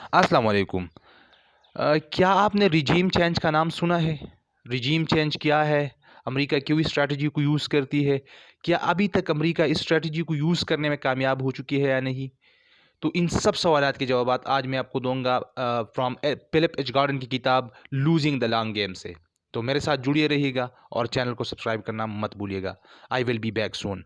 अस्सलाम वालेकुम। क्या आपने रिजीम चेंज का नाम सुना है? रिजीम चेंज क्या है? अमेरिका क्यों इस स्ट्रैटेजी को यूज़ करती है? क्या अभी तक अमेरिका इस स्ट्रैटेजी को यूज़ करने में कामयाब हो चुकी है या नहीं? तो इन सब सवालात के जवाबात आज मैं आपको दूँगा फ्रॉम फिलिप एच गॉर्डन की किताब लूज़िंग द लॉन्ग गेम से। तो मेरे साथ जुड़िए रहिएगा और चैनल को सब्सक्राइब करना मत भूलिएगा। आई विल बी बैक सून।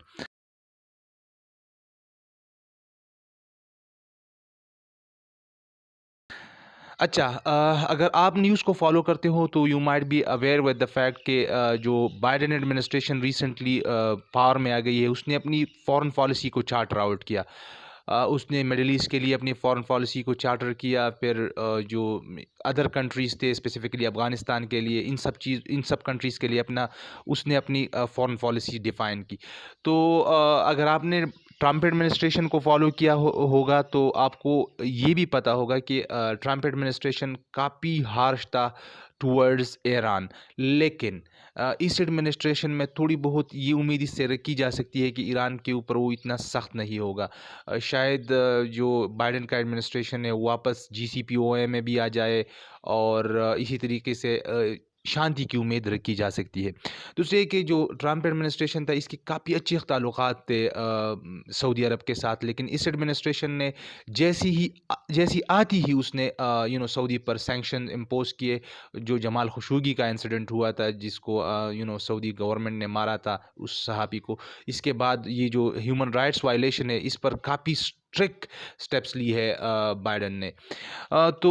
अच्छा, अगर आप न्यूज़ को फॉलो करते हो तो you might be aware with the fact कि Joe Biden administration recently power में आ गई है, उसने अपनी फॉरेन पॉलिसी को चार्टर आउट किया। उसने मिडिल ईस्ट के लिए अपनी फॉरेन पॉलिसी को चार्टर किया, फिर जो अदर कंट्रीज़ थे स्पेसिफिकली अफ़गानिस्तान के लिए, इन सब कंट्रीज़ के लिए उसने अपनी फॉरेन पॉलिसी डिफ़ाइन की। तो अगर आपने ट्रम्प एडमिनिस्ट्रेशन को फॉलो किया होगा तो आपको ये भी पता होगा कि ट्रम्प एडमिनिस्ट्रेशन काफ़ी हार्श था टुवर्ड्स ईरान। लेकिन इस एडमिनिस्ट्रेशन में थोड़ी बहुत ये उम्मीद इससे रखी जा सकती है कि ईरान के ऊपर वो इतना सख्त नहीं होगा। शायद जो बाइडेन का एडमिनिस्ट्रेशन है वो वापस जीसीपीओए में भी आ जाए और इसी तरीके से शांति की उम्मीद रखी जा सकती है। दूसरे कि जो ट्रम्प एडमिनिस्ट्रेशन था इसके काफ़ी अच्छे ताल्लुकात थे सऊदी अरब के साथ, लेकिन इस एडमिनिस्ट्रेशन ने जैसी आती ही उसने सऊदी पर सैंक्शन इम्पोज किए। जो जमाल खशोगी का इंसिडेंट हुआ था जिसको सऊदी गवर्नमेंट ने मारा था उस सहाबी को, इसके बाद ये जो ह्यूमन राइट्स वायलेशन है इस पर काफ़ी स्ट्रिक्ट स्टेप्स ली है बाइडेन ने। तो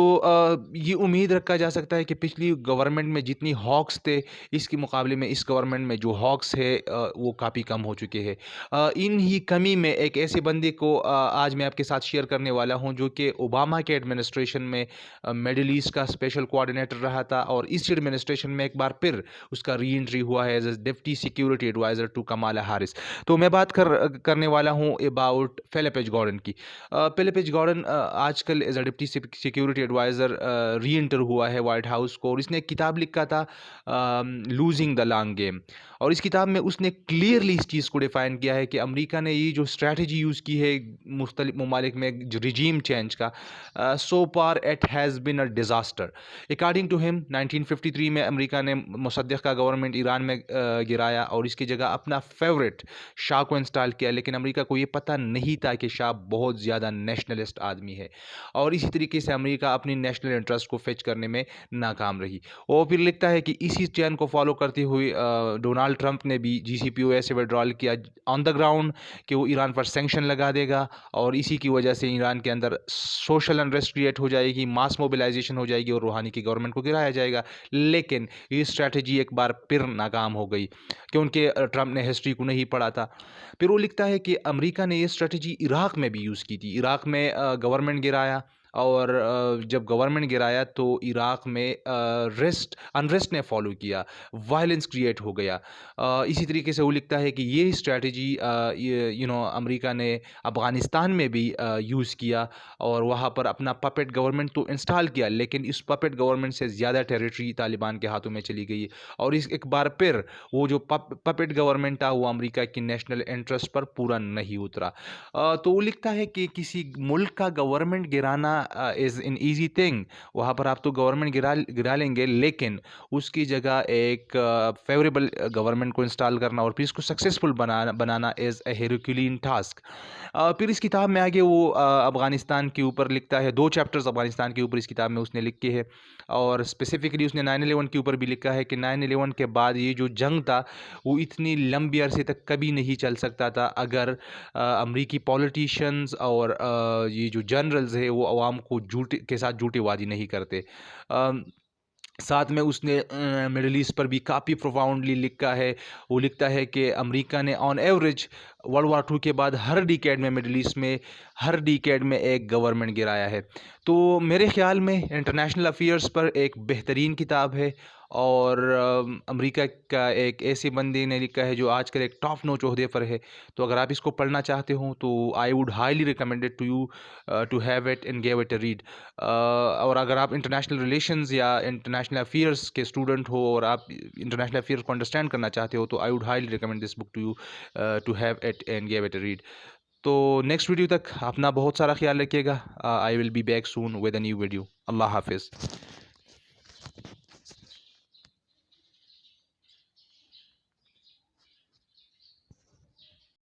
ये उम्मीद रखा जा सकता है कि पिछली गवर्नमेंट में जितनी हॉक्स थे इसके मुकाबले में इस गवर्नमेंट में जो हॉक्स है वो काफ़ी कम हो चुके हैं। इन ही कमी में एक ऐसे बंदे को आज मैं आपके साथ शेयर करने वाला हूं जो कि ओबामा के एडमिनिस्ट्रेशन में मिडिल ईस्ट का स्पेशल कोऑर्डिनेटर रहा था और इस एडमिनिस्ट्रेशन में एक बार फिर उसका री एंट्री हुआ है as a deputy security adviser to Kamala Harris. तो मैं बात करने वाला हूं अबाउट फिलिप एच गॉर्डन की। फिलिप एच गॉर्डन आजकल as a deputy security adviser re enter हुआ है वाइट हाउस को, और इसने एक किताब लिखा था लूजिंग द लॉन्ग गेम। और इस किताब में उसने क्लियरली इस चीज़ को डिफ़ाइन किया है कि अमेरिका ने ये जो स्ट्रैटेजी यूज़ की है मुख्तलिफ ममालिक में जो रिजीम चेंज का, so far it has been a disaster. According to him 1953 में अमेरिका ने मुसद्दिक़ का गवर्नमेंट ईरान में गिराया और इसकी जगह अपना फेवरेट शाह को इंस्टॉल किया, लेकिन अमेरिका को ये पता नहीं था कि शाह बहुत ज़्यादा नेशनलिस्ट आदमी है और इसी तरीके से अमेरिका अपनी नेशनल इंटरेस्ट को फेच करने में नाकाम रही। और फिर लिखता है कि इसी चैन को फॉलो करते हुए डोनाल्ड ट्रंप ने भी जीसीपीओए से विड्रॉल किया ऑन द ग्राउंड कि वो ईरान पर सैंक्शन लगा देगा और इसी की वजह से ईरान के अंदर सोशल अनरेस्ट क्रिएट हो जाएगी, मास मोबिलाइजेशन हो जाएगी और रूहानी की गवर्नमेंट को गिराया जाएगा। लेकिन ये स्ट्रैटेजी एक बार फिर नाकाम हो गई क्योंकि ट्रंप ने हिस्ट्री को नहीं पढ़ा था। फिर वो लिखता है कि अमेरिका ने ये स्ट्रैटेजी इराक में भी यूज़ की थी। इराक में गवर्नमेंट गिराया और जब गवर्नमेंट गिराया तो इराक में अनरेस्ट ने फॉलो किया, वायलेंस क्रिएट हो गया। इसी तरीके से वो लिखता है कि ये स्ट्रैटेजी अमेरिका ने अफ़गानिस्तान में भी यूज़ किया और वहाँ पर अपना पपेट गवर्नमेंट तो इंस्टॉल किया, लेकिन इस पपेट गवर्नमेंट से ज़्यादा टेरिटरी तालिबान के हाथों में चली गई और इस एक बार फिर वो जो पपेट गवर्नमेंट था वो अमेरिका की नेशनल इंटरेस्ट पर पूरा नहीं उतरा। तो वो लिखता है कि किसी मुल्क का गवर्नमेंट गिराना इज़ एन ईजी थिंग। वहाँ पर आप तो गवर्नमेंट गिरा लेंगे, लेकिन उसकी जगह एक फेवरेबल गवर्नमेंट को इंस्टॉल करना और फिर इसको सक्सेसफुल बनाना इज़ ए हेरक्यूलियन टास्क। फिर इस किताब में आगे वो अफ़गानिस्तान के ऊपर लिखता है, 2 चैप्टर्स अफ़गानिस्तान के ऊपर इस किताब में उसने लिखे हैं और स्पेसिफिकली उसने 9/11 के ऊपर भी लिखा है कि 9/11 के बाद ये जो जंग था वो इतनी लंबी अरसे तक कभी नहीं चल सकता था अगर अमरीकी पॉलिटिशियंस और ये जो जनरल्स है वो अवाम को झूठे के साथ झूठेबाजी नहीं करते। साथ में उसने मिडल ईस्ट पर भी काफ़ी प्रोफाउंडली लिखा है। वो लिखता है कि अमेरिका ने ऑन एवरेज वर्ल्ड वार 2 के बाद हर डिकेड में मिडल ईस्ट में हर डिकेड में एक गवर्नमेंट गिराया है। तो मेरे ख़्याल में इंटरनेशनल अफेयर्स पर एक बेहतरीन किताब है और अमेरिका का एक ऐसे बंदे ने लिखा है जो आजकल एक टॉप नॉच ओहदे पर है। तो अगर आप इसको पढ़ना चाहते हो तो I would highly recommend it to you to have it and give it a read. और अगर आप इंटरनेशनल रिलेशंस या इंटरनेशनल अफेयर्स के स्टूडेंट हो और आप इंटरनेशनल अफेयर्स को अंडरस्टैंड करना चाहते हो तो I would highly recommend this book to you to have it and give it a read. तो नेक्स्ट वीडियो तक अपना बहुत सारा ख्याल रखिएगा। I will be back soon with a new video. अल्लाह हाफिज़।